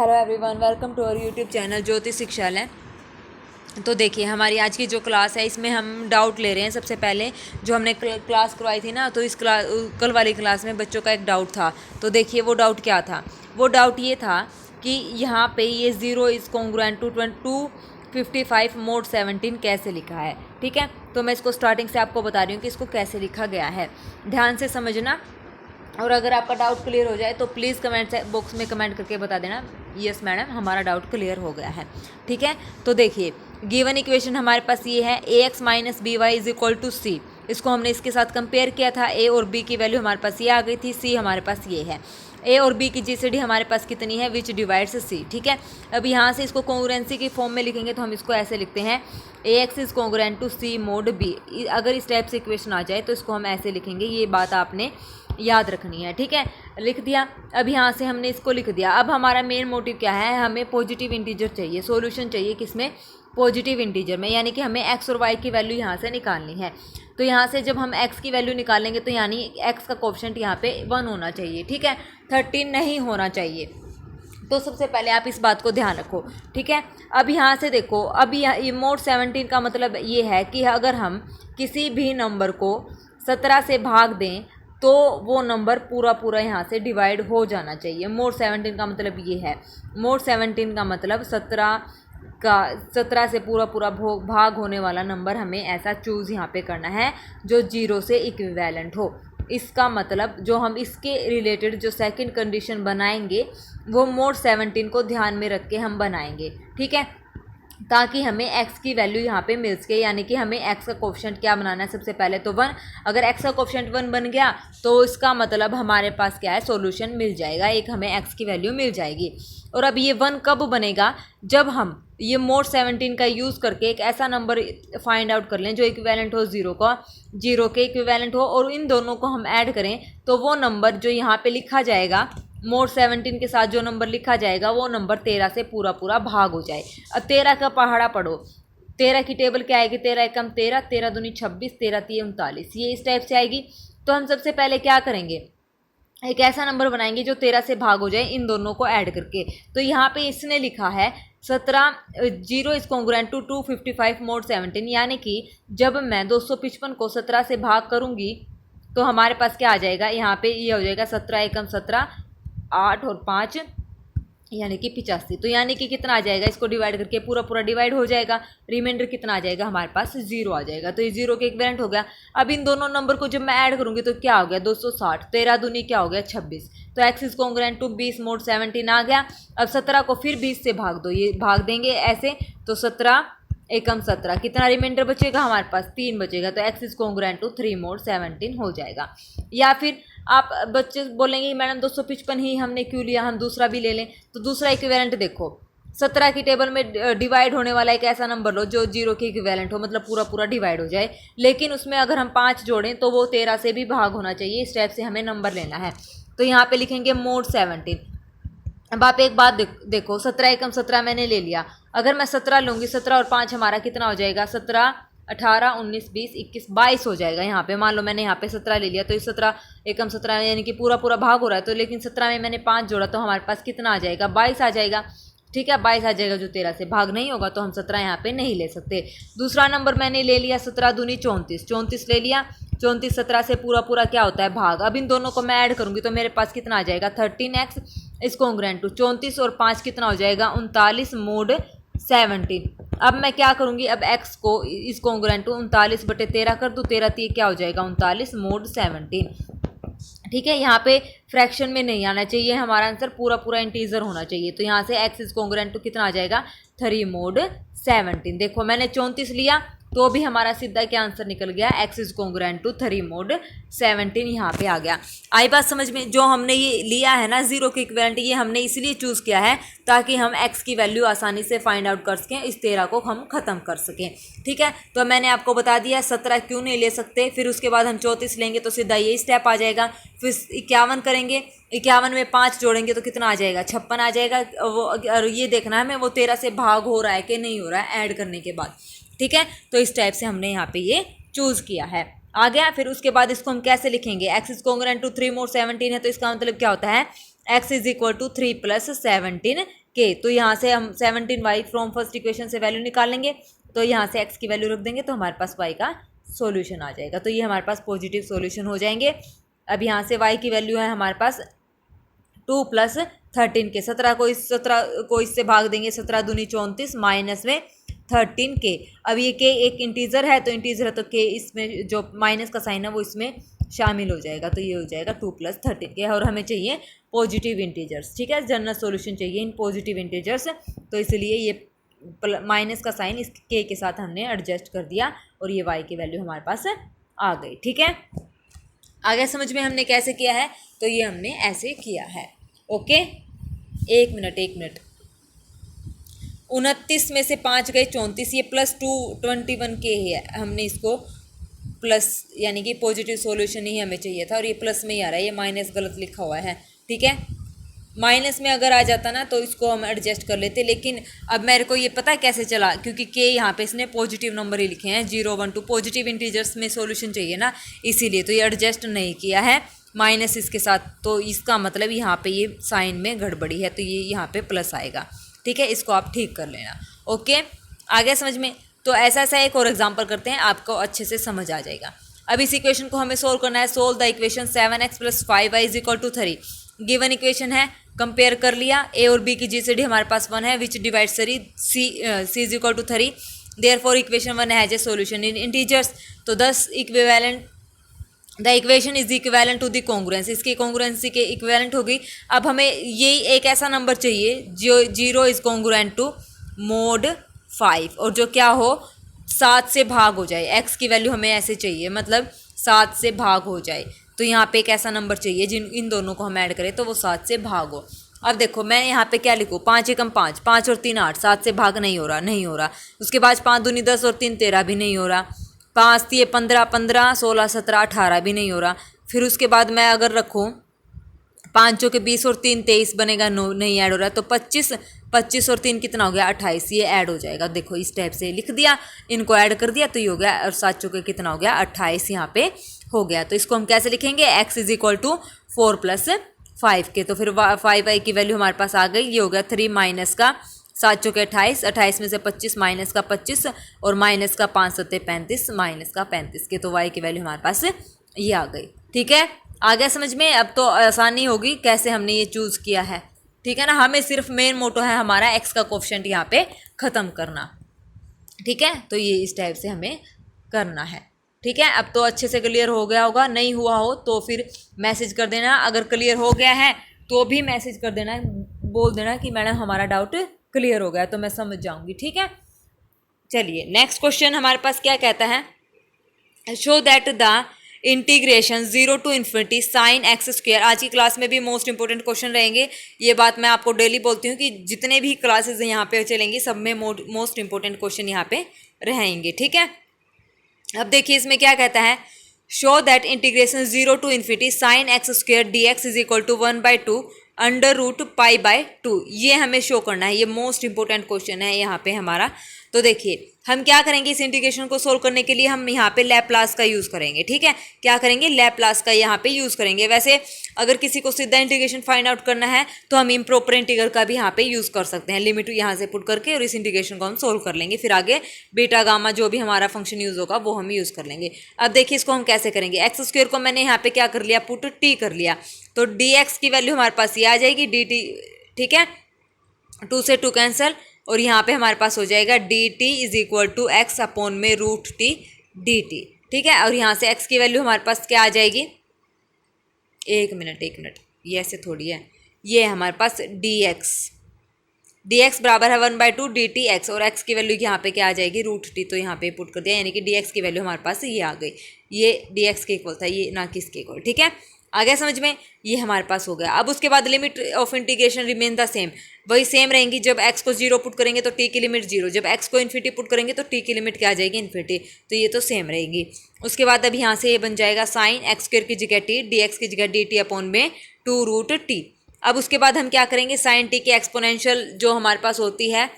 Hello everyone, welcome to our YouTube channel Jyoti Shikshalaya. तो देखिए, हमारी आज की जो क्लास है इसमें हम डाउट ले रहे हैं। सबसे पहले जो हमने क्लास करवाई थी ना, तो इस कल वाली क्लास में बच्चों का एक डाउट था। तो देखिए वो डाउट क्या था। वो डाउट ये था कि यहाँ पे ये 0 इज़ कॉन्ग्रुएंट टू 255 मोड 17 कैसे लिखा है। ठीक है, तो मैं इसको स्टार्टिंग से आपको बता रही हूँ कि इसको कैसे लिखा गया है। ध्यान से समझना, और अगर आपका डाउट क्लियर हो जाए तो प्लीज़ कमेंट बॉक्स में कमेंट करके बता देना, यस मैडम हमारा डाउट क्लियर हो गया है। ठीक है, तो देखिए गिवन इक्वेशन हमारे पास ये है ax minus b y is equal to c. इसको हमने इसके साथ कंपेयर किया था। a और b की वैल्यू हमारे पास ये आ गई थी, c हमारे पास ये है। a और b की जीसीडी हमारे पास कितनी है, विच डिवाइड्स c। ठीक है, अब यहाँ से इसको कॉन्ग्रुएंसी की फॉर्म में लिखेंगे तो हम इसको ऐसे लिखते हैं ax is congruent to c mod b। अगर इस टाइप से इक्वेशन आ जाए तो इसको हम ऐसे लिखेंगे। ये बात आपने याद रखनी है। ठीक है, लिख दिया। अब यहाँ से हमने इसको लिख दिया। अब हमारा मेन मोटिव क्या है, हमें पॉजिटिव इंटीजर चाहिए, सॉल्यूशन चाहिए किसमें, पॉजिटिव इंटीजर में, यानी कि हमें x और y की वैल्यू यहाँ से निकालनी है। तो यहाँ से जब हम x की वैल्यू निकालेंगे तो यानी x का कोएफिशिएंट यहाँ पे 1 होना चाहिए। ठीक है, 13 नहीं होना चाहिए। तो सबसे पहले आप इस बात को ध्यान रखो। ठीक है, अब यहाँ से देखो, अब ये मोड 17 का मतलब ये है कि अगर हम किसी भी नंबर को 17 से भाग दें तो वो नंबर पूरा यहाँ से डिवाइड हो जाना चाहिए। मोड 17 का मतलब ये है। मोड 17 का मतलब 17 से पूरा भाग होने वाला नंबर हमें ऐसा चूज़ यहाँ पे करना है जो 0 से इक्विवेलेंट हो। इसका मतलब जो हम इसके रिलेटेड जो सेकंड कंडीशन बनाएंगे वो मोड 17 को ध्यान में रख के हम बनाएंगे। ठीक है, ताकि हमें x की वैल्यू यहाँ पे मिल सके, यानी कि हमें x का कोएफिशिएंट क्या बनाना है, सबसे पहले तो 1। अगर x का कोएफिशिएंट 1 बन गया तो इसका मतलब हमारे पास क्या है, सॉल्यूशन मिल जाएगा, एक हमें x की वैल्यू मिल जाएगी। और अब ये 1 कब बनेगा, जब हम ये मोड 17 का यूज़ करके एक ऐसा नंबर फाइंड आउट कर लें जो इक्विवेलेंट हो 0 के इक्विवेलेंट हो, और इन दोनों को हम ऐड करें तो वो नंबर जो यहाँ पे लिखा जाएगा मोड 17 के साथ, जो नंबर लिखा जाएगा वो नंबर 13 से पूरा भाग हो जाए। अब 13 का पहाड़ा पढ़ो। 13 की टेबल क्या आएगी, 13 एकम 13, 13 दूनी 26, 13 तीन 39, ये इस टाइप से आएगी। तो हम सबसे पहले क्या करेंगे, एक ऐसा नंबर बनाएंगे जो 13 से भाग हो जाए इन दोनों को ऐड करके। तो यहाँ पे इसने लिखा है 0 इज कॉन्ग्रुएंट टू 255 मोड 17, यानी कि जब मैं 255 को 17 से भाग करूँगी तो हमारे पास क्या आ जाएगा, यहाँ पे ये हो जाएगा 17 एकम 17, 8 और 5 यानी कि 85। तो यानी कि कितना आ जाएगा, इसको डिवाइड करके पूरा डिवाइड हो जाएगा। रिमाइंडर कितना आ जाएगा, हमारे पास 0 आ जाएगा। तो ये 0 के इक्विवेलेंट हो गया। अब इन दोनों नंबर को जब मैं ऐड करूंगी तो क्या हो गया, 260, 13 दूनी क्या हो गया 26। तो x is congruent to 20 mod 17 आ गया। अब 17 को फिर 20 से भाग दो, ये भाग देंगे ऐसे, तो 17 एकम 17, कितना रिमाइंडर बचेगा, हमारे पास 3 बचेगा। तो x is congruent to 3 mod 17 हो जाएगा। या फिर आप बच्चे बोलेंगे मैडम 255 ही हमने क्यों लिया, हम दूसरा भी ले लें। तो दूसरा इक्विवेलेंट देखो, 17 की टेबल में डिवाइड होने वाला एक ऐसा नंबर लो जो 0 के इक्विवेलेंट हो, मतलब पूरा डिवाइड हो जाए, लेकिन उसमें अगर हम 5 जोड़ें तो वो 13 से भी भाग होना चाहिए। इस टाइप से हमें नंबर लेना है। तो यहाँ पे लिखेंगे मोड 17। अब आप एक बात देखो, 17 एकम 17 मैंने ले लिया। अगर मैं 17 लूँगी, 17 और 5 हमारा कितना हो जाएगा, 17, 18, 19, 20, 21, 22 हो जाएगा। यहाँ पे मान लो मैंने यहाँ पे 17 ले लिया, तो इस 17 एकम 17 यानी कि पूरा भाग हो रहा है। तो लेकिन 17 में मैंने 5 जोड़ा तो हमारे पास कितना आ जाएगा, 22 आ जाएगा। ठीक है, 22 आ जाएगा, जो 13 से भाग नहीं होगा, तो हम 17 यहाँ पे नहीं ले सकते। दूसरा नंबर मैंने ले लिया 17 दूनी 34, 34 ले लिया। 34 17 से पूरा क्या होता है, भाग। अब इन दोनों को मैं ऐड करूँगी तो मेरे पास कितना आ जाएगा, 13x इज कॉन्ग्रुएंट टू 34 और 5 कितना हो जाएगा, 39 मोड 17। अब मैं क्या करूँगी, अब x को इस कॉन्ग्रुएंट टू 39/13 कर दूँ, 13 तीन क्या हो जाएगा, 39 मोड 17। ठीक है, यहाँ पे फ्रैक्शन में नहीं आना चाहिए, हमारा आंसर पूरा इंटीजर होना चाहिए। तो यहाँ से x इज कॉन्ग्रुएंट टू कितना आ जाएगा, 3 मोड 17। देखो मैंने 34 लिया तो भी हमारा सीधा क्या आंसर निकल गया, x is congruent to 3 mod 17 यहाँ पे आ गया। आई बात समझ में, जो हमने ये लिया है ना 0 के इक्विवेलेंट, ये हमने इसलिए चूज़ किया है ताकि हम x की वैल्यू आसानी से फाइंड आउट कर सकें, इस 13 को हम ख़त्म कर सकें। ठीक है, तो मैंने आपको बता दिया 17 क्यों नहीं ले सकते। फिर उसके बाद हम 34 लेंगे तो सीधा यही स्टेप आ जाएगा। फिर 51 करेंगे, 51 में 5 जोड़ेंगे तो कितना आ जाएगा, 56 आ जाएगा। वो और ये देखना है हमें वो 13 से भाग हो रहा है कि नहीं हो रहा है ऐड करने के बाद। ठीक है, तो इस टाइप से हमने यहाँ पे ये चूज़ किया है। आ गया। फिर उसके बाद इसको हम कैसे लिखेंगे, x is congruent to 3 mod 17 है, तो इसका मतलब क्या होता है, x is equal to 3 + 17k। तो यहाँ से हम 17y फ्रॉम फर्स्ट इक्वेशन से वैल्यू निकालेंगे, तो यहाँ से x की वैल्यू रख देंगे तो हमारे पास y का सॉल्यूशन आ जाएगा। तो ये हमारे पास पॉजिटिव सॉल्यूशन हो जाएंगे। अब यहाँ से y की वैल्यू है हमारे पास 2 + 13k। 17 को इससे भाग देंगे, 17 दूनी 34 माइनस में 13k। अब ये k एक इंटीजर है, तो इंटीजर है तो k इसमें जो माइनस का साइन है वो इसमें शामिल हो जाएगा। तो ये हो जाएगा 2 + 13k। और हमें चाहिए पॉजिटिव इंटीजर्स, ठीक है, जनरल सॉल्यूशन चाहिए इन पॉजिटिव इंटीजर्स। तो इसलिए ये माइनस का साइन इस k के साथ हमने एडजस्ट कर दिया और ये y की वैल्यू हमारे पास आ गई। ठीक है, आगे समझ में हमने कैसे किया है, तो ये हमने ऐसे किया है। ओके, एक मिनट 29 में से 5 गए 34, ये +2 21k है। हमने इसको प्लस यानी कि पॉजिटिव सॉल्यूशन ही हमें चाहिए था और ये प्लस में ही आ रहा है, ये माइनस गलत लिखा हुआ है। ठीक है, माइनस में अगर आ जाता ना तो इसको हम एडजस्ट कर लेते, लेकिन अब मेरे को ये पता है कैसे चला, क्योंकि के यहाँ पे इसने पॉजिटिव नंबर ही लिखे हैं 0 1 2, पॉजिटिव इंटीजर्स में सॉल्यूशन चाहिए ना, इसीलिए तो ये एडजस्ट नहीं किया है माइनस इसके साथ। तो इसका मतलब यहाँ पे ये साइन में गड़बड़ी है, तो ये यहाँ पे प्लस आएगा। ठीक है, इसको आप ठीक कर लेना। ओके, आगे समझ में। तो ऐसा एक और एग्जांपल करते हैं, आपको अच्छे से समझ आ जाएगा। अब इस इक्वेशन को हमें सोल्व करना है। Solve the equation 7x + 5y = 3। Given equation है, कंपेयर कर लिया। ए और बी की जीसीडी हमारे पास 1 है, which divide c = 3। Therefore equation 1 has a solution in integers. तो the equation is equivalent to the congruence, इसकी कॉन्ग्रुएंसी के इक्विवेलेंट होगी। अब हमें यही एक ऐसा नंबर चाहिए जो 0 इज कॉन्ग्रुएंट टू mod 5 और जो क्या हो 7 से भाग हो जाए। x की वैल्यू हमें ऐसे चाहिए, मतलब 7 से भाग हो जाए। तो यहाँ पे एक ऐसा नंबर चाहिए इन दोनों को हम ऐड करें तो वो 7 से भाग हो। अब देखो मैं यहाँ पे क्या लिखूँ, 5 एकम 5, 5 और 3 8, 7 से भाग नहीं हो रहा। उसके बाद 5 दूनी 10 और 3 13 भी नहीं हो रहा। 5 3 15 15 16 17 18 भी नहीं हो रहा। फिर उसके बाद मैं अगर रखूँ 5 चौके 20 और 3 23 बनेगा, नहीं ऐड हो रहा है। तो 25 और 3 कितना हो गया 28, ये ऐड हो जाएगा। देखो इस टाइप से लिख दिया, इनको ऐड कर दिया तो ये हो गया। और 7 चौके कितना हो गया 28 यहाँ पे हो गया। तो इसको हम कैसे लिखेंगे, x इज इक्वल टू 4 + 5 के। तो फिर 5y की वैल्यू हमारे पास आ गई, ये हो गया 3 माइनस का 7 चौके 28, 28 में से 25 माइनस का 25 और माइनस का 5 सत्ते 35 माइनस का 35 के। तो y की वैल्यू हमारे पास ये आ गई। ठीक है, आ गया समझ में। अब तो आसानी होगी कैसे हमने ये चूज़ किया है। ठीक है ना, हमें सिर्फ मेन मोटो है हमारा x का कोफिशिएंट यहाँ पे ख़त्म करना। ठीक है, तो ये इस टाइप से हमें करना है। ठीक है, अब तो अच्छे से क्लियर हो गया होगा, नहीं हुआ हो तो फिर मैसेज कर देना। अगर क्लियर हो गया है तो भी मैसेज कर देना, बोल देना कि मैडम हमारा डाउट क्लियर हो गया, तो मैं समझ जाऊंगी। ठीक है, चलिए नेक्स्ट क्वेश्चन हमारे पास क्या कहता है, show that the integration 0 to ∞ sin x²। आज की क्लास में भी मोस्ट इंपॉर्टेंट क्वेश्चन रहेंगे। ये बात मैं आपको डेली बोलती हूँ कि जितने भी क्लासेस यहाँ पे चलेंगी सब में मोस्ट इंपॉर्टेंट क्वेश्चन यहाँ पे रहेंगे। ठीक है, अब देखिए इसमें क्या कहता है, show that integration 0 to ∞ sin x² dx is equal to 1/2 √π/2। ये हमें शो करना है, ये मोस्ट इंपॉर्टेंट क्वेश्चन है यहाँ पे हमारा। तो देखिए हम क्या करेंगे, इस इंटीग्रेशन को सोल्व करने के लिए हम यहाँ पे लैप्लास का यूज़ करेंगे। ठीक है, क्या करेंगे, लैप्लास का यहाँ पे यूज़ करेंगे। वैसे अगर किसी को सीधा इंटीग्रेशन फाइंड आउट करना है तो हम इम्प्रॉपर इंटीग्रल का भी यहाँ पे यूज़ कर सकते हैं। लिमिट यहाँ से पुट करके और इस इंटीग्रेशन को हम सोल्व कर लेंगे, फिर आगे बीटा गामा जो भी हमारा फंक्शन यूज़ होगा वो हम यूज़ कर लेंगे। अब देखिए इसको हम कैसे करेंगे, x² को मैंने यहाँ पे क्या कर लिया, पुट t कर लिया। तो dx की वैल्यू हमारे पास ये आ जाएगी dt। ठीक है, 2 से 2 कैंसिल और यहाँ पे हमारे पास हो जाएगा dt is equal to x upon में √t dt। ठीक है, और यहाँ से x की वैल्यू हमारे पास क्या आ जाएगी, एक मिनट ये ऐसे थोड़ी है, ये हमारे पास dx बराबर है 1/2 dt x और x की वैल्यू यहाँ पे क्या आ जाएगी √t। तो यहाँ पे पुट कर दिया, यानी कि dx की वैल्यू हमारे पास ये आ गई। ये dx के इक्वल था, ये ना किसके इक्वल। ठीक है, आ गया समझ में, ये हमारे पास हो गया। अब उसके बाद limit of integration remain the same, वही सेम रहेंगी। जब x को 0 पुट करेंगे तो t की लिमिट 0, जब x को इन्फिनिटी पुट करेंगे तो t की लिमिट क्या आ जाएगी इन्फिनिटी। तो ये तो सेम रहेगी। उसके बाद अब यहाँ से ये बन जाएगा साइन x² की जगह t, dx की जगह dt अपॉन में 2√t। अब उसके बाद हम क्या करेंगे, साइन t की एक्सपोनेंशियल जो हमारे पास होती है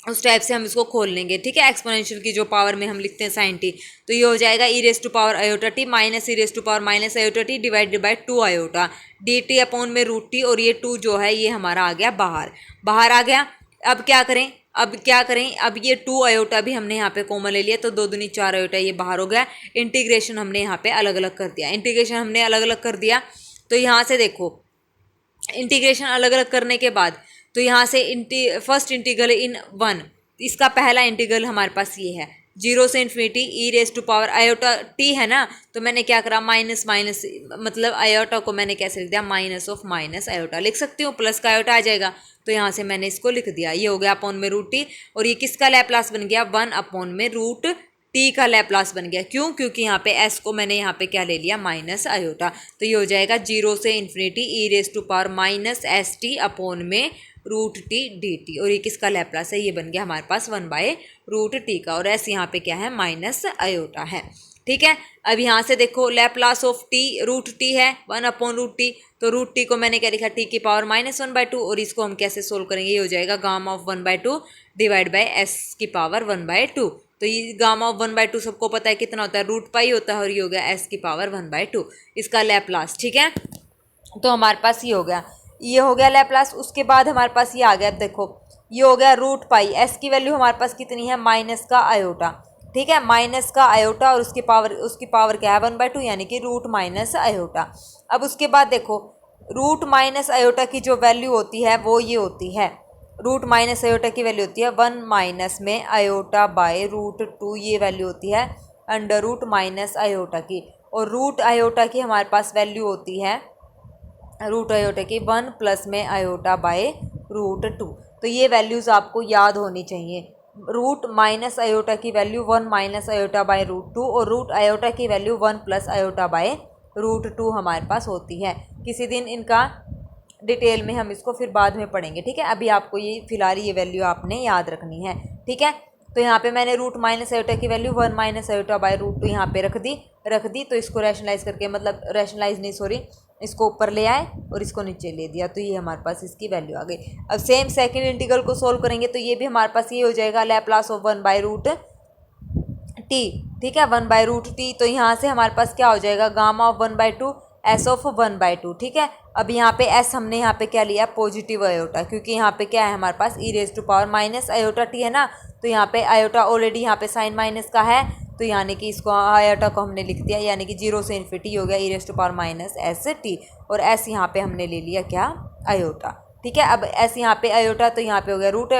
उस टाइप से हम इसको खोल लेंगे, ठीक है। एक्सपोनेंशियल की जो पावर में हम लिखते हैं साइन टी, तो ये हो जाएगा e raise to power iota t minus e raise to power minus iota t divided by 2 iota d t upon में रूट टी, और ये 2 जो है ये हमारा आ गया बाहर आ गया। अब क्या करें, अब ये 2 आयोटा भी हमने यहाँ पे कॉमन ले लिया, तो 2 दूनी 4 आयोटा ये बाहर हो गया। इंटीग्रेशन हमने यहाँ पे अलग अलग कर दिया, तो यहाँ से देखो इंटीग्रेशन अलग अलग करने के बाद, तो यहाँ से फर्स्ट इंटीग्रल इन 1, इसका पहला इंटीग्रल हमारे पास ये है 0 से infinity E raise to power iota T है ना, तो मैंने क्या करा माइनस मतलब आयोटा को मैंने कैसे लिख दिया, माइनस ऑफ माइनस आयोटा लिख सकती हूँ, प्लस का आयोटा आ जाएगा, तो यहाँ से मैंने इसको लिख दिया, ये हो गया अपॉन में रूट टी, और ये किसका लैप्लास बन गया 1 अपॉन में रूट टी का लैप्लास बन गया। क्यों? क्योंकि यहाँ पे एस को मैंने यहाँ पे क्या ले लिया माइनस आयोटा, तो ये हो जाएगा 0 से infinity E raise to power minus S T upon में रूट टी डी टी, और ये किसका लैप्लास है, ये बन गया हमारे पास 1 बाय रूट टी का, और एस यहाँ पे क्या है माइनस आयोटा है, ठीक है। अब यहाँ से देखो Laplace of T root T है 1 अपॉन रूट टी, तो रूट टी को मैंने क्या लिखा टी की पावर -1/2, और इसको हम कैसे सोल्व करेंगे, ये हो जाएगा gamma of 1/2 divide by S की पावर 1/2, तो ये गामा ऑफ 1/2 सबको पता है कितना होता है √पाई होता है, और ये हो गया एस की पावर 1/2 इसका लैप्लास, ठीक है। तो हमारे पास ये हो गया लैप्लास। उसके बाद हमारे पास ये आ गया, अब देखो ये हो गया √पाई, एस की वैल्यू हमारे पास कितनी है माइनस का आयोटा, ठीक है, माइनस का आयोटा, और उसकी पावर क्या है 1/2 यानी कि रूट माइनस आयोटा। अब उसके बाद देखो रूट माइनस आयोटा की जो वैल्यू होती है वो ये होती है, रूट माइनस आयोटा की वैल्यू होती है 1 माइनस में आयोटा बाय √2, ये वैल्यू होती है अंडर रूट माइनस आयोटा की, और रूट आयोटा की हमारे पास वैल्यू होती है रूट आयोटा की 1 प्लस में आयोटा बाय √2, तो ये वैल्यूज़ आपको याद होनी चाहिए। रूट माइनस आयोटा की वैल्यू 1 माइनस आयोटा बाय √2, और रूट आयोटा की वैल्यू 1 प्लस आयोटा बाय √2 हमारे पास होती है। किसी दिन इनका डिटेल में हम इसको फिर बाद में पढ़ेंगे, ठीक है। अभी आपको ये फिलहाल ये वैल्यू आपने याद रखनी है, ठीक है। तो यहाँ पे मैंने रूट माइनस आयोटा की वैल्यू 1 माइनस आयोटा बाय √2 यहाँ पे रख दी, तो इसको रैशनलाइज करके, मतलब रैशनलाइज नहीं सॉरी, इसको ऊपर ले आए और इसको नीचे ले दिया, तो ये हमारे पास इसकी वैल्यू आ गई। अब सेम सेकंड इंटीग्रल को सोल्व करेंगे, तो ये भी हमारे पास ये हो जाएगा Laplace of 1 by root T, ठीक है, 1 बाय रूट टी, तो यहाँ से हमारे पास क्या हो जाएगा गामा ऑफ 1/2 एस ऑफ 1/2, ठीक है। अब यहाँ पे एस हमने यहाँ पे क्या लिया पॉजिटिव आयोटा, क्योंकि यहाँ पे क्या है हमारे पास e raise to power minus iota T है ना, तो यहाँ पे आयोटा ऑलरेडी यहाँ पे साइन माइनस का है, तो यानी कि इसको आयोटा को हमने लिख दिया, यानी कि 0 से इन्फिनिटी हो गया e raise to power minus S t, और एस यहाँ पे हमने ले लिया क्या आयोटा, ठीक है। अब एस यहाँ पे आयोटा, तो यहाँ पे हो गया रूट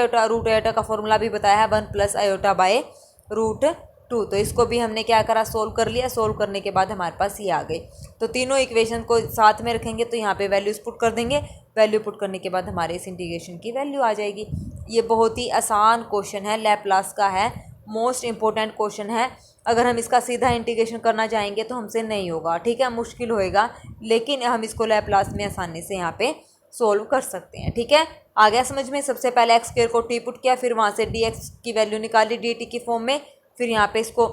आयोटा का फॉर्मूला भी बताया है 1 प्लस आयोटा बाय √2, तो इसको भी हमने क्या करा सोल्व कर लिया। सोल्व करने के बाद हमारे पास ये आ गई, तो तीनों इक्वेशन को साथ में रखेंगे, तो यहाँ पे वैल्यूज पुट कर देंगे, वैल्यू पुट करने के बाद हमारे इस इंटीग्रेशन की वैल्यू आ जाएगी। ये बहुत ही आसान क्वेश्चन है, लैप्लास का है, मोस्ट इंपॉर्टेंट क्वेश्चन है। अगर हम इसका सीधा इंटीग्रेशन करना चाहेंगे तो हमसे नहीं होगा, ठीक है, मुश्किल होएगा, लेकिन हम इसको लैप्लास में आसानी से यहाँ पे सोल्व कर सकते हैं, ठीक है। आ गया समझ में। सबसे पहले एक्स स्क्वायर को टी पुट किया, फिर वहाँ से डी एक्स की वैल्यू निकाली डी टी की फॉर्म में, फिर यहाँ पे इसको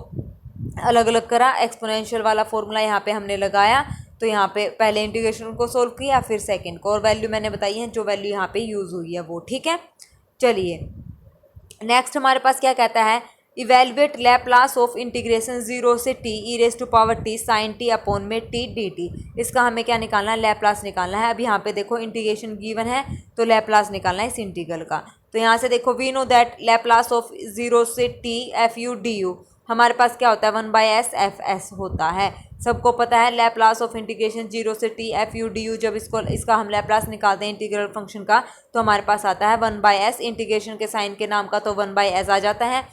अलग अलग करा, एक्सपोनेंशियल वाला फॉर्मूला यहाँ पे हमने लगाया, तो यहाँ पे पहले इंटीग्रेशन को सोल्व किया, फिर सेकंड को, और वैल्यू मैंने बताई है जो वैल्यू यहाँ पे यूज़ हुई है वो, ठीक है। चलिए नेक्स्ट हमारे पास क्या कहता है, इवेलुएट लैप्लास ऑफ इंटीग्रेशन 0 से T E raise to power T sine T upon में टी डी टी। इसका हमें क्या निकालना है, लैप्लास निकालना है। अब यहाँ पे देखो इंटीग्रेशन गिवन है, तो लैप्लास निकालना है इस इंटीग्रल का। तो यहाँ से देखो we know that Laplace of 0 से T F U D U, हमारे पास क्या होता है 1/s एफ एस होता है, सबको पता है। लैप्लास ऑफ इंटीग्रेशन 0 से T F U D you, जब इसका हम लैप्लास निकालते हैं इंटीग्रल फंक्शन का, तो हमारे पास आता है 1/s, इंटीग्रेशन के साइन के नाम का, तो 1/s आ जाता है।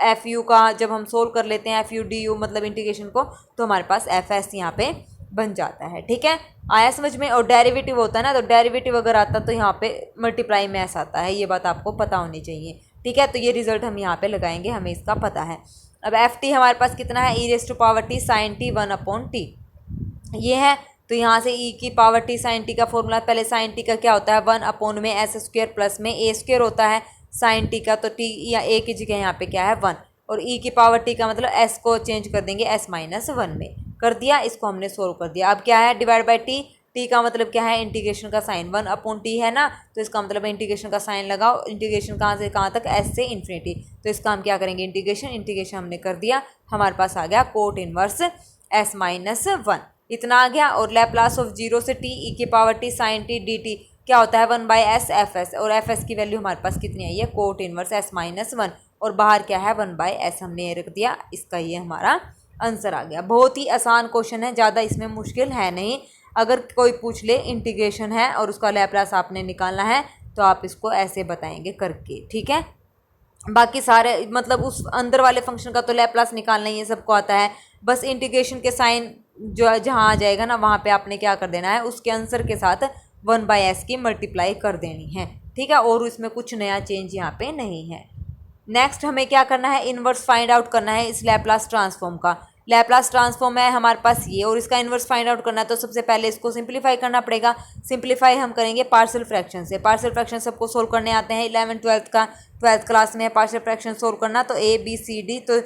एफ यू का जब हम सोल्व कर लेते हैं एफ यू डी यू मतलब इंटीग्रेशन को, तो हमारे पास एफ एस यहाँ पे बन जाता है, ठीक है। आया समझ में। और डेरिवेटिव होता है ना, तो डेरिवेटिव अगर आता तो यहाँ पे मल्टीप्लाई में एस आता है, ये बात आपको पता होनी चाहिए, ठीक है। तो ये रिजल्ट हम यहाँ पे लगाएंगे, हमें इसका पता है। अब एफ टी हमारे पास कितना है, e raise to power T sine t 1/t ये है, तो यहाँ से ई की पावर टी साइन टी का फॉर्मूला, पहले साइन टी का क्या होता है 1/s² प्लस में a² होता है साइन टी का, तो टी या ए की जगह यहाँ पे क्या है 1, और ई की पावर टी का मतलब एस को चेंज कर देंगे s-1 में, कर दिया, इसको हमने सोल्व कर दिया। अब क्या है डिवाइड बाई टी, टी का मतलब क्या है, इंटीग्रेशन का साइन, 1/t है ना, तो इसका मतलब इंटीग्रेशन का साइन लगाओ, इंटीग्रेशन कहाँ से कहाँ तक, एस से इन्फिनिटी, तो इसका हम क्या करेंगे, इंटीग्रेशन हमने कर दिया, हमारे पास आ गया कोट इनवर्स s-1 इतना आ गया। और लैप्लास ऑफ 0 से t e⁻t sin t dt क्या होता है 1/s और fs की वैल्यू हमारे पास कितनी आई है, कोट इनवर्स s-1 और बाहर क्या है 1/s हमने ये रख दिया, इसका ये हमारा आंसर आ गया। बहुत ही आसान क्वेश्चन है, ज़्यादा इसमें मुश्किल है नहीं। अगर कोई पूछ ले इंटीग्रेशन है और उसका लैप्लास आपने निकालना है तो आप इसको ऐसे बताएंगे करके, ठीक है। बाकी सारे मतलब उस अंदर वाले फंक्शन का तो लैप्लास निकालना ही है, सबको आता है, बस इंटीग्रेशन के साइन जो जहाँ आ जाएगा ना वहाँ पे आपने क्या कर देना है, उसके आंसर के साथ 1/s की मल्टीप्लाई कर देनी है, ठीक है। और इसमें कुछ नया चेंज यहाँ पे नहीं है। नेक्स्ट हमें क्या करना है, इन्वर्स फाइंड आउट करना है इस लैप्लास ट्रांसफॉर्म का। लैप्लास ट्रांसफॉर्म है हमारे पास ये, और इसका इन्वर्स फाइंड आउट करना है तो सबसे पहले इसको सिंप्लीफाई करना पड़ेगा। सिंप्लीफाई हम करेंगे पार्शियल फ्रैक्शन से। पार्शियल फ्रैक्शन सबको सोल्व करने आते हैं, 11th-12th क्लास में है पार्शियल फ्रैक्शन सोल्व करना। तो ए बी सी डी, तो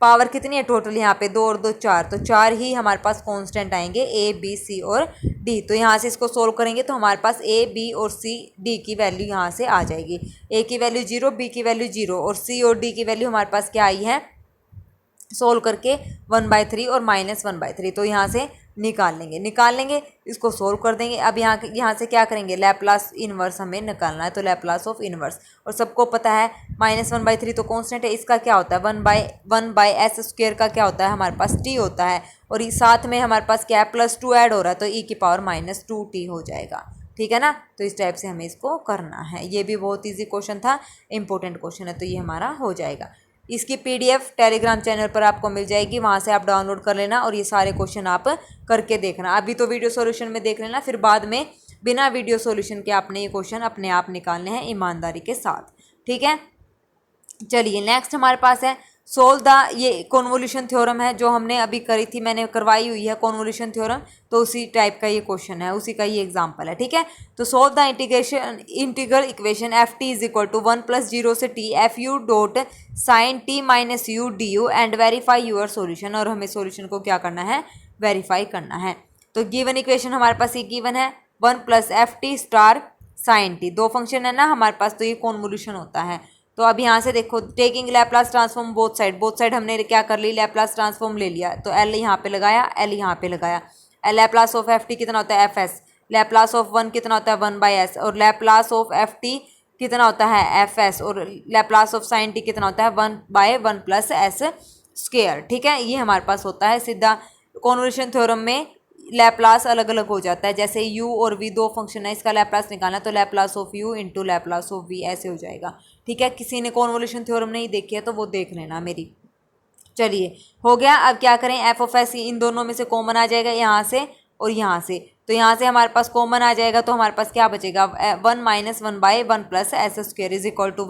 पावर कितनी है टोटल यहाँ पे, 2 और 2 4, तो 4 ही हमारे पास कांस्टेंट आएंगे, ए बी सी और डी। तो यहाँ से इसको सोल्व करेंगे तो हमारे पास ए बी और सी डी की वैल्यू यहाँ से आ जाएगी। ए की वैल्यू 0, बी की वैल्यू 0 और सी और डी की वैल्यू हमारे पास क्या आई है, सोल्व करके 1/3 और -1/3, तो यहाँ से निकाल लेंगे इसको सोल्व कर देंगे। अब यहाँ से क्या करेंगे, लैप्लास इन्वर्स हमें निकालना है, तो लैप्लास ऑफ इन्वर्स, और सबको पता है -1/3 तो कांस्टेंट है, इसका क्या होता है 1/s² का क्या होता है हमारे पास t होता है, और साथ में हमारे पास क्या है +2 ऐड हो रहा है तो e⁻−2t हो जाएगा, ठीक है ना। तो इस टाइप से हमें इसको करना है। ये भी बहुत ईजी क्वेश्चन था, इंपॉर्टेंट क्वेश्चन है, तो ये हमारा हो जाएगा। इसकी PDF टेलीग्राम चैनल पर आपको मिल जाएगी, वहाँ से आप डाउनलोड कर लेना और ये सारे क्वेश्चन आप करके देखना। अभी तो वीडियो सॉल्यूशन में देख लेना, फिर बाद में बिना वीडियो सॉल्यूशन के आपने ये क्वेश्चन अपने आप निकालने हैं ईमानदारी के साथ, ठीक है। चलिए नेक्स्ट हमारे पास है सोल्व द, ये कॉन्वोल्यूशन थ्योरम है जो हमने अभी करी थी, मैंने करवाई हुई है कॉन्वोल्यूशन थ्योरम, तो उसी टाइप का ये क्वेश्चन है, उसी का ये एग्जांपल है, ठीक है। तो solve the integral equation ft = 1 + 0 से t fu dot sine t-u du and verify your solution, और हमें सॉल्यूशन को क्या करना है, वेरीफाई करना है। तो गिवन इक्वेशन हमारे पास ये गिवन है 1 + ft स्टार साइन t, दो फंक्शन है ना हमारे पास, तो ये कॉन्वोल्यूशन होता है। तो अब यहाँ से देखो taking Laplace transform both side हमने क्या कर ली, लैप्लास ट्रांसफॉर्म ले लिया, तो एल यहाँ पे लगाया, एल यहाँ पे लगाया। लैप्लास ऑफ एफ टी कितना होता है fs, लैप्लास ऑफ 1 कितना होता है 1/s, और लैप्लास ऑफ एफ टी कितना होता है fs, और लैप्लास ऑफ साइन टी कितना होता है 1/1 + s², ठीक है। ये हमारे पास होता है सीधा। कॉन्वोल्यूशन थ्योरम में लैप्लास अलग अलग हो जाता है, जैसे u और v दो फंक्शन है, इसका लैप्लास निकालना है तो Laplace of u × Laplace of v ऐसे हो जाएगा, ठीक है। किसी ने कॉन्वोल्यूशन थ्योरम नहीं देखी है तो वो देख लेना मेरी। चलिए हो गया। अब क्या करें, f(s) इन दोनों में से कॉमन आ जाएगा, यहाँ से और यहाँ से, तो यहाँ से हमारे पास कॉमन आ जाएगा तो हमारे पास क्या बचेगा 1 - 1/1 + s² =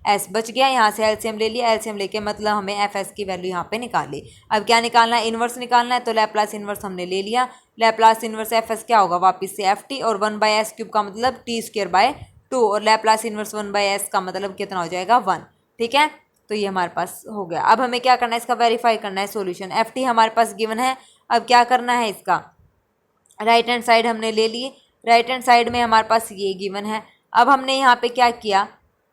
1/s बच गया। यहाँ से एलसीएम ले लिया, एलसीएम लेके मतलब हमें fs की वैल्यू यहाँ पे निकाली। अब क्या निकालना है, इन्वर्स निकालना है, तो लैप्लास इन्वर्स हमने ले लिया। लैप्लास इन्वर्स fs क्या होगा, वापस से ft, और 1/s³ का मतलब t²/2, और लैप्लास इन्वर्स 1/s का मतलब कितना हो जाएगा 1, ठीक है। तो ये हमारे पास हो गया। अब हमें क्या करना है, इसका वेरीफाई करना है सॉल्यूशन। ft हमारे पास गिवन है, अब क्या करना है, इसका राइट हैंड साइड हमने ले ली, राइट हैंड साइड में हमारे पास ये गिवन है। अब हमने यहाँ पे क्या किया,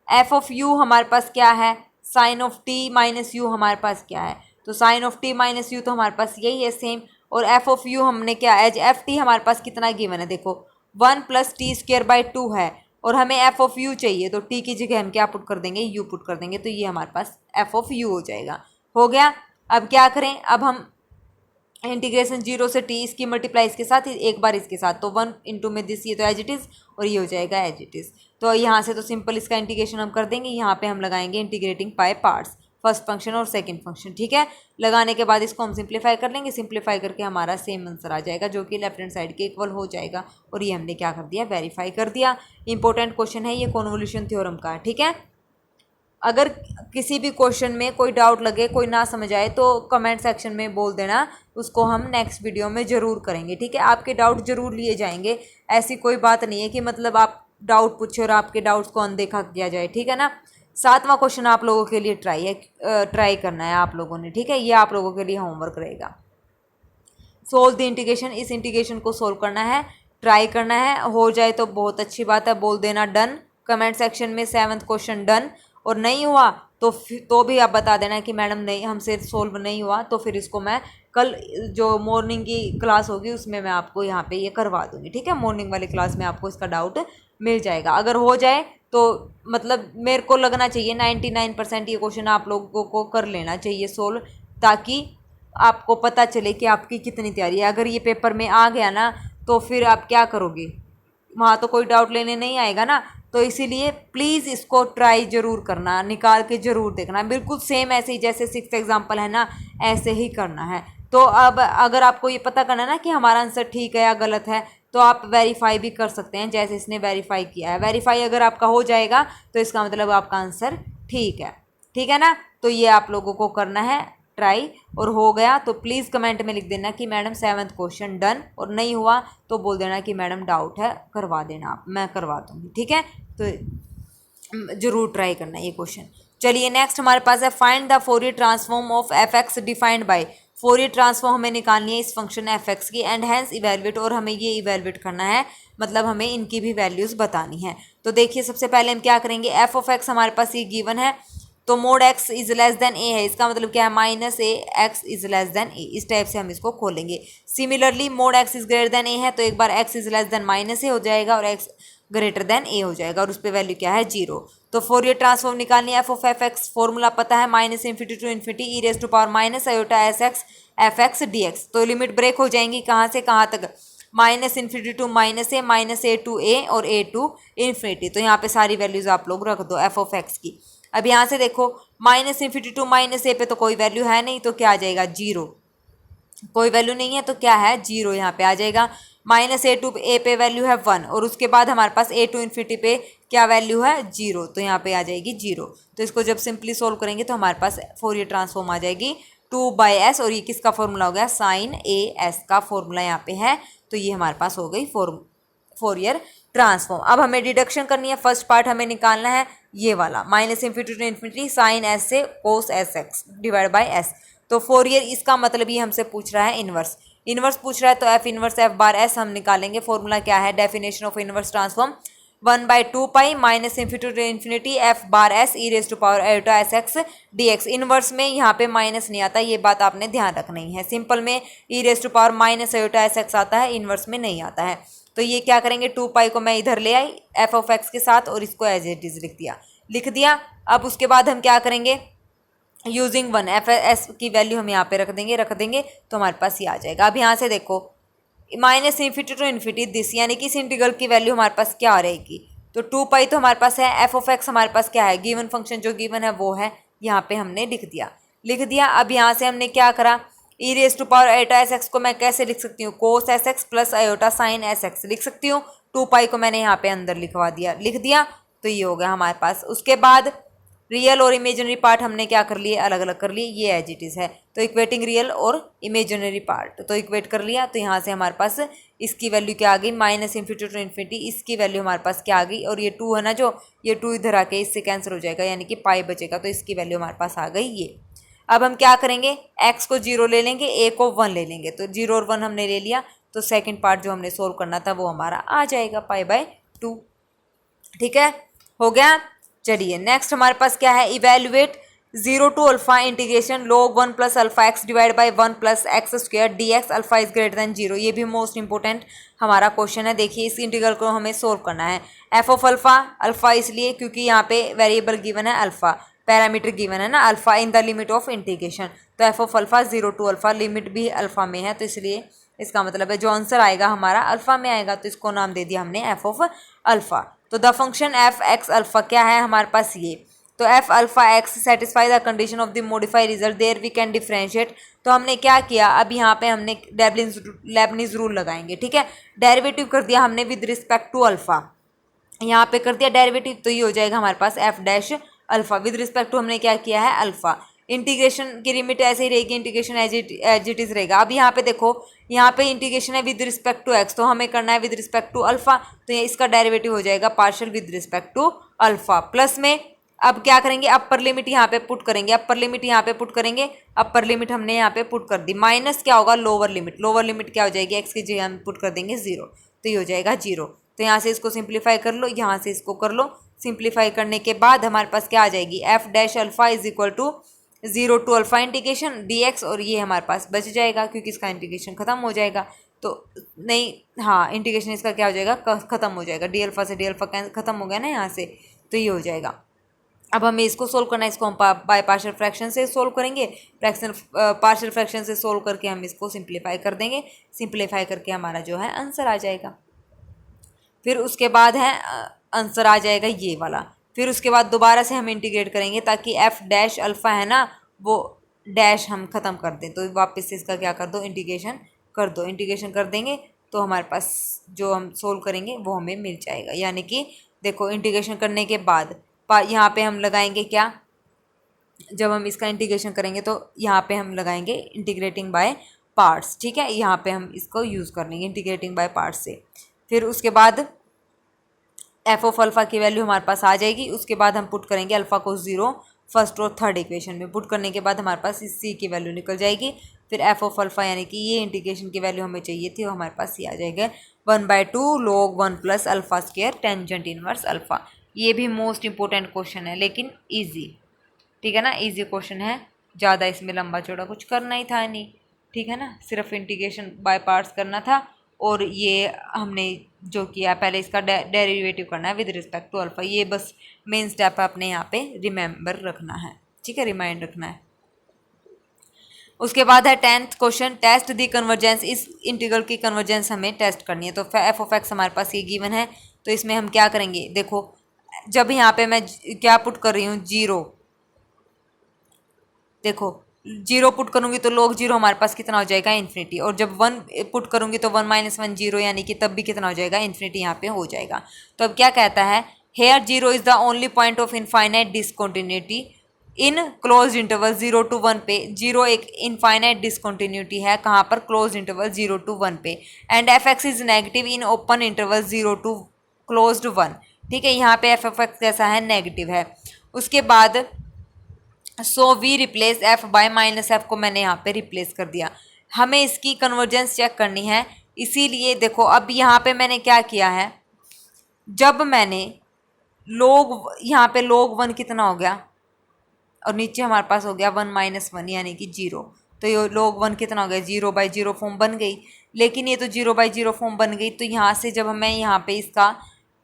f(u) हमारे पास क्या है, sin of t - u हमारे पास क्या है, तो sin of t - u तो हमारे पास यही है सेम, और f(u) हमने क्या एज ft हमारे पास कितना गिवन है, देखो 1 + t²/2 है, और हमें f(u) चाहिए, तो t की जगह हम क्या पुट कर देंगे, u पुट कर देंगे, तो ये हमारे पास f(u) हो जाएगा। हो गया। अब क्या करें, अब हम इंटीग्रेशन 0 से t, इसकी मल्टीप्लाई इसके साथ, एक बार इसके साथ, तो 1 × में दिस, ये तो एज इट इज़, और ये हो जाएगा एज इट इज़। तो यहाँ से तो सिंपल इसका इंटीग्रेशन हम कर देंगे, यहाँ पे हम लगाएंगे integrating by parts, first function और सेकंड फंक्शन, ठीक है। लगाने के बाद इसको हम सिंप्लीफाई कर लेंगे, सिंप्लीफाई करके हमारा सेम आंसर आ जाएगा जो कि लेफ्ट हैंड साइड के इक्वल हो जाएगा, और ये हमने क्या कर दिया, वेरीफाई कर दिया। इंपॉर्टेंट क्वेश्चन है ये कॉन्वोल्यूशन थ्योरम का, ठीक है। अगर किसी भी क्वेश्चन में कोई डाउट लगे, कोई ना समझ आए, तो कमेंट सेक्शन में बोल देना, उसको हम नेक्स्ट वीडियो में ज़रूर करेंगे, ठीक है। आपके डाउट ज़रूर लिए जाएंगे, ऐसी कोई बात नहीं है कि मतलब आप डाउट पूछे और आपके डाउट्स को अनदेखा किया जाए, ठीक है ना। 7वां क्वेश्चन आप लोगों के लिए ट्राई करना है आप लोगों ने, ठीक है। ये आप लोगों के लिए होमवर्क रहेगा। सोल्व द इंटीग्रेशन, इस इंटीग्रेशन को सोल्व करना है, ट्राई करना है, हो जाए तो बहुत अच्छी बात है, बोल देना डन कमेंट सेक्शन में 7th क्वेश्चन डन, और नहीं हुआ तो भी आप बता देना कि मैडम नहीं हमसे सोल्व नहीं हुआ, तो फिर इसको मैं कल जो मॉर्निंग की क्लास होगी उसमें मैं आपको यहाँ पे ये करवा दूँगी, ठीक है। मॉर्निंग वाली क्लास में आपको इसका डाउट मिल जाएगा। अगर हो जाए तो मतलब मेरे को लगना चाहिए 99% ये क्वेश्चन आप लोगों को कर लेना चाहिए सोल्व, ताकि आपको पता चले कि आपकी कितनी तैयारी है। अगर ये पेपर में आ गया ना तो फिर आप क्या करोगे, वहाँ तो कोई डाउट लेने नहीं आएगा ना। तो इसीलिए प्लीज़ इसको ट्राई ज़रूर करना, निकाल के ज़रूर देखना, बिल्कुल सेम ऐसे ही जैसे 6th एग्जाम्पल है ना, ऐसे ही करना है। तो अब अगर आपको ये पता करना है ना कि हमारा आंसर ठीक है या गलत है, तो आप वेरीफाई भी कर सकते हैं, जैसे इसने वेरीफाई किया है। वेरीफाई अगर आपका हो जाएगा तो इसका मतलब आपका आंसर ठीक है ना। तो ये आप लोगों को करना है ट्राई, और हो गया तो प्लीज़ कमेंट में लिख देना कि मैडम 7th क्वेश्चन डन, और नहीं हुआ तो बोल देना कि मैडम डाउट है, करवा देना आप, मैं करवा दूँगी, ठीक है। तो ज़रूर ट्राई करना ये क्वेश्चन। चलिए नेक्स्ट हमारे पास है find the Fourier transform of f x defined by, Fourier transform हमें निकालनी है इस फंक्शन एफ एक्स की, एंड हैंस इवेलुएट, और हमें ये इवेलुएट करना है, मतलब हमें इनकी भी वैल्यूज़ बतानी है। तो देखिए सबसे पहले हम क्या करेंगे, एफ ऑफ एक्स हमारे पास ये गिवन है, तो mod x is less than a है, इसका मतलब क्या है minus a x is less than a, इस टाइप से हम इसको खोलेंगे। Similarly mod x is greater than a है, तो एक बार x is less than minus a हो जाएगा और एक्स ग्रेटर देन ए हो जाएगा, और उस पर वैल्यू क्या है 0। तो फोरियर ट्रांसफॉर्म निकालनी है f of f x, formula पता है minus infinity to infinity e raise to power minus iota S x f x D x. तो लिमिट ब्रेक हो जाएंगी कहाँ से कहाँ तक, minus infinity to minus a to a और ए टू इन्फिनिटी। तो यहाँ पे सारी वैल्यूज आप लोग रख दो एफ ऑफ एक्स की। अब यहाँ से देखो माइनस इन्फिनिटी टू माइनस ए पे तो कोई वैल्यू है नहीं, तो क्या आ जाएगा 0, कोई वैल्यू नहीं है तो क्या है 0 यहाँ पे आ जाएगा। माइनस ए टू ए पे वैल्यू है 1, और उसके बाद हमारे पास ए टू इन्फिनिटी पे क्या वैल्यू है 0, तो यहाँ पे आ जाएगी 0। तो इसको जब सिंपली सोल्व करेंगे तो हमारे पास फोरियर ट्रांसफॉर्म आ जाएगी 2/s, और ये किसका फॉर्मूला हो गया साइन ए एस का फॉर्मूला यहाँ पे है। तो ये हमारे पास हो गई फोरियर ट्रांसफॉर्म। अब हमें डिडक्शन करनी है, फर्स्ट पार्ट हमें निकालना है ये वाला minus infinity to infinity sine s से cos s x divide by s. तो फोरियर इसका मतलब ये हमसे पूछ रहा है इनवर्स पूछ रहा है, तो F inverse F bar S हम निकालेंगे। फॉर्मूला क्या है, definition of inverse transform 1/2 pi minus infinity to infinity F bar S E raise to power iota S X D X. Inverse में यहाँ पे माइनस नहीं आता, ये बात आपने ध्यान रखनी है। सिंपल में e raise to power minus iota S x आता है, इनवर्स में नहीं आता है। तो ये क्या करेंगे 2 पाई को मैं इधर ले आई एफ ऑफ एक्स के साथ, और इसको एज इट इज लिख दिया। अब उसके बाद हम क्या करेंगे, यूजिंग 1 एफ एस की वैल्यू हम यहाँ पे रख देंगे तो हमारे पास ये आ जाएगा। अब यहाँ से देखो minus infinity to infinity this, यानी कि इस इंटीग्रल की वैल्यू हमारे पास क्या आ रहेगी, तो 2 पाई तो हमारे पास है, एफ ऑफ एक्स हमारे पास क्या है गिवन फंक्शन जो गिवन है वो है, यहाँ पे हमने लिख दिया। अब यहाँ से हमने क्या करा, e raise to power iota S x को मैं कैसे लिख सकती हूँ, cos s x plus iota sine s x लिख सकती हूँ। 2 पाई को मैंने यहाँ पे अंदर लिख दिया, तो ये हो गया हमारे पास। उसके बाद रियल और इमेजिनरी पार्ट हमने क्या कर लिए, अलग अलग कर लिए, ये एज इट इज़ है। तो इक्वेटिंग रियल और इमेजिनरी पार्ट, तो इक्वेट कर लिया। तो यहाँ से हमारे पास इसकी वैल्यू क्या आ गई माइनस इन्फिनिटी टू इन्फिनिटी, इसकी वैल्यू हमारे पास क्या आ गई, और ये 2 है ना जो, ये 2 इधर आके इससे कैंसिल हो जाएगा, यानी कि पाई बचेगा, तो इसकी वैल्यू हमारे पास आ गई ये। अब हम क्या करेंगे, एक्स को 0 ले लेंगे, ए को 1 ले लेंगे, तो 0 और 1 हमने ले लिया, तो सेकेंड पार्ट जो हमने सोल्व करना था वो हमारा आ जाएगा π/2। ठीक है, हो गया। चलिए नेक्स्ट हमारे पास क्या है, evaluate 0 to alpha integration log 1 plus alpha X divide by 1 plus X square D X alpha is greater than 0। ये भी मोस्ट इंपॉर्टेंट हमारा क्वेश्चन है। देखिए इस इंटीग्रल को हमें सोल्व करना है। एफ ऑफ अल्फा इसलिए क्योंकि यहाँ पे वेरिएबल गिवन है अल्फा, पैरामीटर गिवन है ना alpha in the limit of integration. तो f of alpha 0 to alpha, limit भी अल्फा में है, तो इसलिए इसका मतलब है जो आंसर आएगा हमारा अल्फा में आएगा, तो इसको नाम दे दिया हमने एफ ऑफ अल्फा। तो the function F X alpha क्या है हमारे पास ये, तो F alpha X satisfy the condition of the modify result there we can differentiate. तो हमने क्या किया, अब यहाँ पे हमने लेबनिज रूल लगाएंगे। ठीक है, डेरिवेटिव कर दिया हमने विद रिस्पेक्ट टू अल्फा, यहाँ पे कर दिया डेरिवेटिव, तो ये हो जाएगा हमारे पास f dash alpha with respect to हमने क्या किया है अल्फा। इंटीग्रेशन की लिमिट ऐसे ही रहेगी, इंटीग्रेशन एज इट इज रहेगा। अब यहाँ पे देखो, यहाँ पे इंटीग्रेशन है विद रिस्पेक्ट टू एक्स, तो हमें करना है विद रिस्पेक्ट टू अल्फा, तो ये इसका डेरिवेटिव हो जाएगा partial with respect to alpha, plus में अब क्या करेंगे, अपर लिमिट यहाँ पे पुट करेंगे, अपर लिमिट यहाँ पे पुट करेंगे, अपर लिमिट हमने यहाँ पे पुट कर दी, माइनस क्या होगा लोअर लिमिट, लोअर लिमिट क्या हो जाएगी एक्स की जगह हम पुट कर देंगे 0, तो ये हो जाएगा 0। तो यहाँ से इसको सिंप्लीफाई कर लो, यहाँ से इसको कर लो, सिंप्लीफाई करने के बाद हमारे पास क्या आ जाएगी, F dash alpha is equal to 0 to alpha integration D X, और ये हमारे पास बच जाएगा क्योंकि इसका इंटीग्रेशन खत्म हो जाएगा। तो नहीं, हाँ इंटीग्रेशन इसका क्या हो जाएगा, खत्म हो जाएगा, डी अल्फा से डी अल्फा खत्म हो गया ना यहाँ से, तो ये हो जाएगा। अब हमें इसको सोल्व करना है, इसको हम बाय पार्शियल फ्रैक्शन से सोल्व करेंगे, पार्शियल फ्रैक्शन से सोल्व करके हम इसको सिंप्लीफाई कर देंगे, सिंप्लीफाई करके हमारा जो है आंसर आ जाएगा। फिर उसके बाद है आंसर आ जाएगा ये वाला। फिर उसके बाद दोबारा से हम इंटीग्रेट करेंगे ताकि एफ डैश अल्फ़ा है ना वो डैश हम ख़त्म कर दें, तो वापस से इसका क्या कर दो, इंटीग्रेशन कर दो, इंटीग्रेशन कर देंगे तो हमारे पास जो हम सोल्व करेंगे वो हमें मिल जाएगा। यानी कि देखो इंटीग्रेशन करने के बाद यहाँ पे हम लगाएंगे क्या, जब हम इसका इंटीग्रेशन करेंगे तो यहाँ पे हम लगाएंगे इंटीग्रेटिंग बाय पार्ट्स, ठीक है, यहाँ पे हम इसको यूज़ कर लेंगे इंटीग्रेटिंग बाय पार्ट्स से। फिर उसके बाद एफ ऑफ अल्फ़ा की वैल्यू हमारे पास आ जाएगी, उसके बाद हम पुट करेंगे अल्फ़ा को 0 फर्स्ट और थर्ड इक्वेशन में, पुट करने के बाद हमारे पास इस सी की वैल्यू निकल जाएगी। फिर एफ ऑफ अल्फ़ा यानी कि ये इंटीग्रेशन की वैल्यू हमें चाहिए थी वो हमारे पास ये आ जाएगा 1/2 log 1 plus alpha square tangent inverse alpha. ये भी मोस्ट इंपॉर्टेंट क्वेश्चन है लेकिन ईजी, ठीक है ना, ईजी क्वेश्चन है, ज़्यादा इसमें लंबा चौड़ा कुछ करना ही था नहीं, ठीक है ना, सिर्फ इंटीग्रेशन बाय पार्ट्स करना था। और ये हमने जो किया पहले इसका डेरिवेटिव करना है विद रिस्पेक्ट टू अल्फ़ा, ये बस मेन स्टेप अपने यहाँ पे रिमेंबर रखना है, ठीक है, रिमाइंड रखना है। उसके बाद है 10th क्वेश्चन, टेस्ट दी कन्वर्जेंस, इस इंटीग्रल की कन्वर्जेंस हमें टेस्ट करनी है। तो एफ ऑफ एक्स हमारे पास ये गिवन है, तो इसमें हम क्या करेंगे, देखो जब यहाँ पे मैं क्या पुट कर रही हूँ 0, देखो 0 पुट करूँगी तो log 0 हमारे पास कितना हो जाएगा इन्फिनिटी, और जब 1 पुट करूँगी तो 1 - 1 0 यानी कि तब भी कितना हो जाएगा इन्फिनिटी यहाँ पे हो जाएगा। तो अब क्या कहता है, here 0 is the only point of infinite discontinuity in close interval 0 to 1 पे, 0 एक इनफाइनाइट डिसकॉन्टिन्यूटी है कहाँ पर, क्लोज इंटरवल 0 to 1 पे, and F x is negative in open interval 0 to closed 1, ठीक है, यहाँ पे एफ एक्स कैसा है, नेगेटिव है। उसके बाद so we replace F by minus F को मैंने यहाँ पे रिप्लेस कर दिया, हमें इसकी कन्वर्जेंस चेक करनी है, इसीलिए देखो अब यहाँ पे मैंने क्या किया है, जब मैंने log यहाँ पे log 1 कितना हो गया और नीचे हमारे पास हो गया 1 - 1 यानी कि 0, तो ये log 1 कितना हो गया 0/0 फॉर्म बन गई, लेकिन ये तो 0/0 फॉर्म बन गई, तो यहाँ से जब मैं यहाँ पे इसका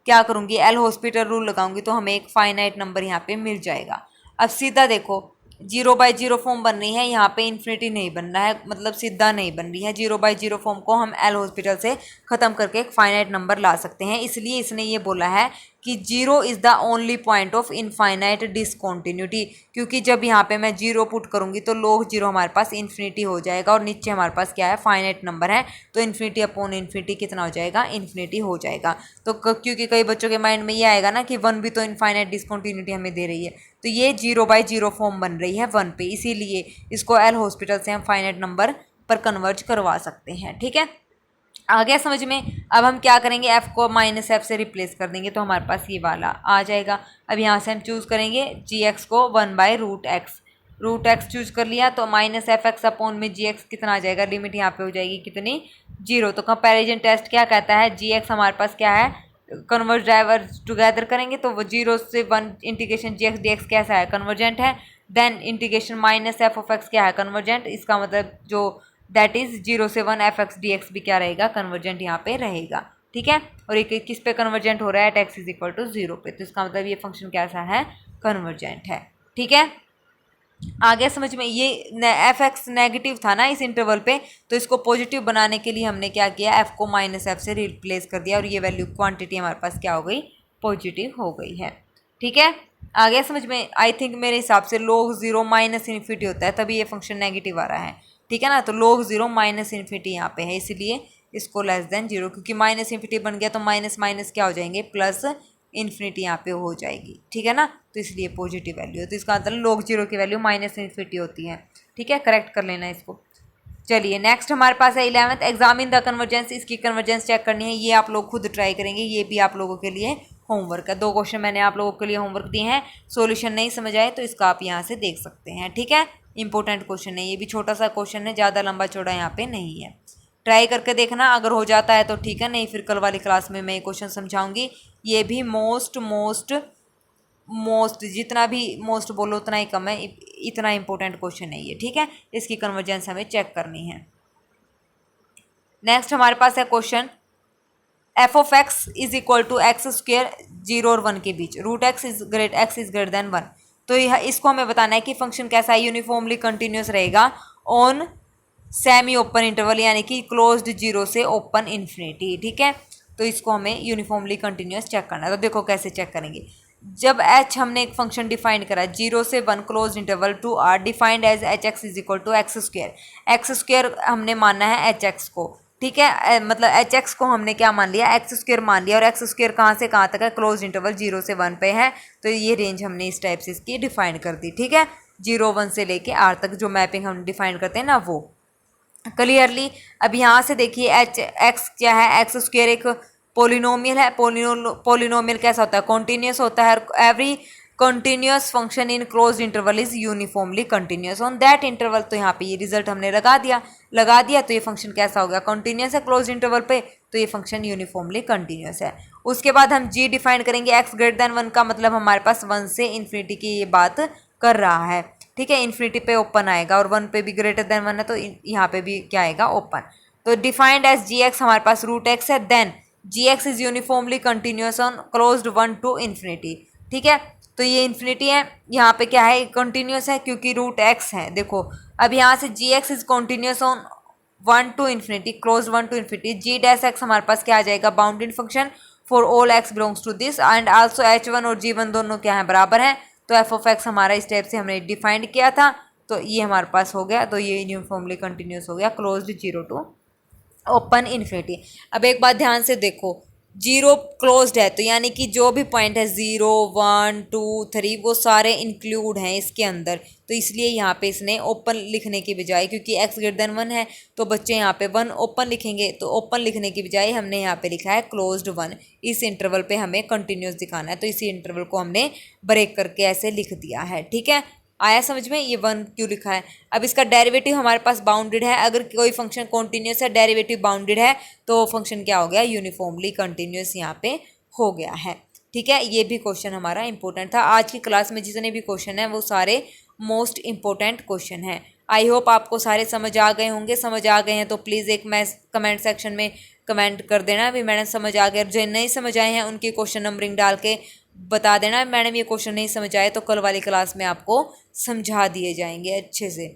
क्या करूँगी, एल हॉस्पिटल रूल लगाऊंगी तो हमें एक फाइनाइट नंबर यहाँ पे मिल जाएगा। अब सीधा देखो 0/0 फॉर्म बन रही है, यहाँ पे इन्फिनिटी नहीं बन रहा है, मतलब सीधा नहीं बन रही है, 0/0 फॉर्म को हम एल हॉस्पिटल से ख़त्म करके एक फाइनाइट नंबर ला सकते हैं, इसलिए इसने ये बोला है कि 0 is the only point of infinite discontinuity, क्योंकि जब यहाँ पे मैं 0 पुट करूँगी तो log 0 हमारे पास इन्फिनिटी हो जाएगा, और नीचे हमारे पास क्या है फाइनाइट नंबर है, तो इन्फिनिटी अपॉन इन्फिनिटी कितना हो जाएगा, इन्फिनिटी हो जाएगा। तो क्योंकि कई बच्चों के माइंड में ये आएगा ना कि 1 भी तो इनफाइनाइट डिसकॉन्टिन्यूटी हमें दे रही है, तो ये 0/0 फॉर्म बन रही है 1 पे, इसीलिए इसको एल हॉस्पिटल से हम फाइनाइट नंबर पर कन्वर्ज करवा सकते हैं, ठीक है, आ गया समझ में। अब हम क्या करेंगे, f को -f से रिप्लेस कर देंगे तो हमारे पास ये वाला आ जाएगा। अब यहाँ से हम चूज़ करेंगे gx को 1/√x, √x चूज़ कर लिया तो -f(x) अपॉन में gx कितना आ जाएगा, लिमिट यहाँ पे हो जाएगी कितनी 0। तो कंपैरिजन टेस्ट क्या कहता है, gx हमारे पास क्या है, कन्वर्ज डाइवर्ज टुगेदर करेंगे तो वो 0 से 1 इंटीग्रेशन gx dx कैसा है, कन्वर्जेंट है, देन इंटीग्रेशन -f(x) क्या है, कन्वर्जेंट, इसका मतलब जो दैट इज़ 0 से 1 f(x) dx भी क्या रहेगा, कन्वर्जेंट यहाँ पे रहेगा, ठीक है। और ये किस पे कन्वर्जेंट हो रहा है, एट x = 0 पे, तो इसका मतलब ये फंक्शन कैसा है, कन्वर्जेंट है, ठीक है। आगे समझ में, ये f(x) नेगेटिव था ना इस इंटरवल पे, तो इसको पॉजिटिव बनाने के लिए हमने क्या किया, f को -f से रिप्लेस कर दिया, और ये वैल्यू क्वांटिटी हमारे पास क्या हो गई, पॉजिटिव हो गई है, ठीक है। आगे समझ में, आई थिंक मेरे हिसाब से log 0 -इन्फिनिटी होता है तभी ये फंक्शन नेगेटिव आ रहा है, ठीक है ना, तो log 0 -इन्फिनिटी यहाँ पे है, इसलिए इसको <0 क्योंकि -इन्फिनिटी बन गया तो माइनस माइनस क्या हो जाएंगे, प्लस इन्फिनिटी यहाँ पे हो जाएगी, ठीक है ना, तो इसलिए पॉजिटिव वैल्यू है, तो इसका मतलब log 0 की वैल्यू -इन्फिनिटी होती है, ठीक है, करेक्ट कर लेना इसको। चलिए नेक्स्ट हमारे पास है 11th, एग्जामिन द कन्वर्जेंस, इसकी कन्वर्जेंस चेक करनी है, ये आप लोग खुद ट्राई करेंगे, ये भी आप लोगों के लिए होमवर्क है। 2 क्वेश्चन मैंने आप लोगों के लिए होमवर्क दिए हैं, सॉल्यूशन नहीं समझ आए तो इसका आप यहाँ से देख सकते हैं, ठीक है। इंपॉर्टेंट क्वेश्चन है, ये भी छोटा सा क्वेश्चन है, ज़्यादा लंबा चौड़ा यहाँ पे नहीं है। ट्राई करके देखना, अगर हो जाता है तो ठीक है, नहीं फिर कल वाली क्लास में मैं ये क्वेश्चन समझाऊंगी। ये भी मोस्ट जितना भी मोस्ट बोलो उतना ही कम है, इतना इंपॉर्टेंट क्वेश्चन है ये, ठीक है। इसकी कन्वर्जेंस हमें चेक करनी है। नेक्स्ट हमारे पास है question f of x is equal to x square 0 और 1 के बीच, root x is greater than 1। तो यह इसको हमें बताना है कि फंक्शन कैसा है, यूनिफॉर्मली कंटिन्यूस रहेगा ऑन सेमी ओपन इंटरवल, यानी कि क्लोज्ड 0 से ओपन इन्फिनिटी, ठीक है। तो इसको हमें यूनिफॉर्मली कंटिन्यूस चेक करना है। तो देखो कैसे चेक करेंगे। जब h हमने एक फंक्शन डिफाइन करा 0 से 1 close interval to are defined as H X is equal to x square हमने मानना है एच एक्स को, ठीक है। मतलब एच एक्स को हमने क्या मान लिया, एक्स स्क्वेयर मान लिया। और एक्स स्क्वेयर कहाँ से कहाँ तक है, क्लोज इंटरवल 0 से 1 पे है। तो ये रेंज हमने इस टाइप से इसकी डिफाइन कर दी, ठीक है। 0 1 से लेके आर तक जो मैपिंग हम डिफाइन करते हैं ना, वो क्लियरली। अब यहाँ से देखिए एच एक्स क्या है, एक्स स्क्वेयर एक पोलिनोमियल है। पोलिनोमियल कैसा होता है, कॉन्टीन्यूस होता है। Every continuous function in close interval is uniformly continuous on that interval. तो यहाँ पे ये रिजल्ट हमने लगा दिया तो ये फंक्शन कैसा हो गया, कंटिन्यूस है क्लोज इंटरवल पे, तो ये फंक्शन यूनिफॉर्मली कंटिन्यूस है। उसके बाद हम जी डिफाइन करेंगे, एक्स ग्रेटर देन 1 का मतलब हमारे पास 1 से इन्फिनिटी की ये बात कर रहा है, ठीक है। इन्फिनिटी पे ओपन आएगा और 1 पे भी ग्रेटर देन 1 है, तो यहाँ पे भी क्या आएगा, ओपन। तो डिफाइंड एज जी एक्स हमारे पास रूट एक्स है, then G x is uniformly continuous on closed 1 to infinity, ठीक है। तो ये इन्फिनिटी है, यहाँ पे क्या है, कंटिन्यूस है क्योंकि रूट एक्स है। देखो अब यहाँ से g x is continuous on 1 to infinity, close 1 to infinity. G dash x हमारे पास क्या आ जाएगा, bounded function for all x belongs to this and also h1 और g1 दोनों क्या है, बराबर हैं। तो एफ ऑफ एक्स हमारा इस टाइप से हमने डिफाइंड किया था, तो ये हमारे पास हो गया। तो ये यूनिफॉर्मली कंटिन्यूस हो गया क्लोज्ड 0 टू ओपन इन्फिनिटी। अब एक बात ध्यान से देखो, 0 क्लोज्ड है तो यानी कि जो भी पॉइंट है 0 1 2 3 वो सारे इंक्लूड हैं इसके अंदर। तो इसलिए यहाँ पे इसने ओपन लिखने की बजाय, क्योंकि x ग्रेटर देन 1 है तो बच्चे यहाँ पे 1 ओपन लिखेंगे, तो ओपन लिखने की बजाय हमने यहाँ पे लिखा है क्लोज्ड 1। इस इंटरवल पे हमें कंटिन्यूस दिखाना है, तो इसी इंटरवल को हमने ब्रेक करके ऐसे लिख दिया है, ठीक है। आया समझ में, ये 1 क्यों लिखा है। अब इसका डेरिवेटिव हमारे पास बाउंडेड है। अगर कोई फंक्शन कॉन्टिन्यूस है, डेरिवेटिव बाउंडेड है, तो फंक्शन क्या हो गया, यूनिफॉर्मली कंटिन्यूस यहाँ पे हो गया है, ठीक है। ये भी क्वेश्चन हमारा इंपॉर्टेंट था। आज की क्लास में जितने भी क्वेश्चन हैं वो सारे मोस्ट इंपॉर्टेंट क्वेश्चन हैं। आई होप आपको सारे समझ आ गए होंगे। समझ आ गए हैं तो प्लीज़ एक मैं कमेंट सेक्शन में कमेंट कर देना भी मैडम समझ आ गया। जो नहीं समझ आए हैं उनकी क्वेश्चन नंबरिंग डाल के बता देना मैडम ये क्वेश्चन नहीं समझ आए, तो कल वाली क्लास में आपको समझा दिए जाएंगे अच्छे से,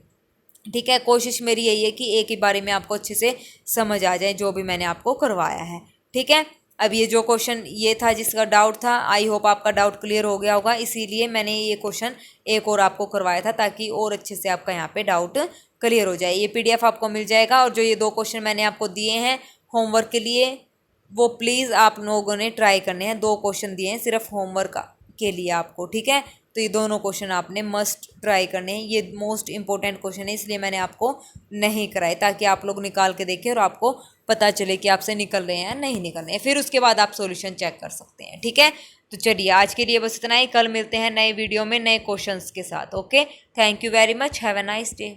ठीक है। कोशिश मेरी यही है कि एक ही बारे में आपको अच्छे से समझ आ जाए जो भी मैंने आपको करवाया है, ठीक है। अब ये जो क्वेश्चन ये था जिसका डाउट था, आई होप आपका डाउट क्लियर हो गया होगा, इसीलिए मैंने ये क्वेश्चन एक और आपको करवाया था ताकि और अच्छे से आपका यहाँ पे डाउट क्लियर हो जाए। ये PDF आपको मिल जाएगा। और जो ये 2 क्वेश्चन मैंने आपको दिए हैं होमवर्क के लिए, वो प्लीज़ आप लोगों ने ट्राई करने हैं। 2 क्वेश्चन दिए हैं सिर्फ होमवर्क के लिए आपको, ठीक है। तो ये दोनों क्वेश्चन आपने मस्ट ट्राई करने हैं। ये मोस्ट इंपॉर्टेंट क्वेश्चन है, इसलिए मैंने आपको नहीं कराए ताकि आप लोग निकाल के देखें और आपको पता चले कि आपसे निकल रहे हैं या नहीं निकल रहे हैं। फिर उसके बाद आप सॉल्यूशन चेक कर सकते हैं, ठीक है। तो चलिए आज के लिए बस इतना ही। कल मिलते हैं नए वीडियो में नए क्वेश्चंस के साथ। Okay, thank you very much, have a nice day.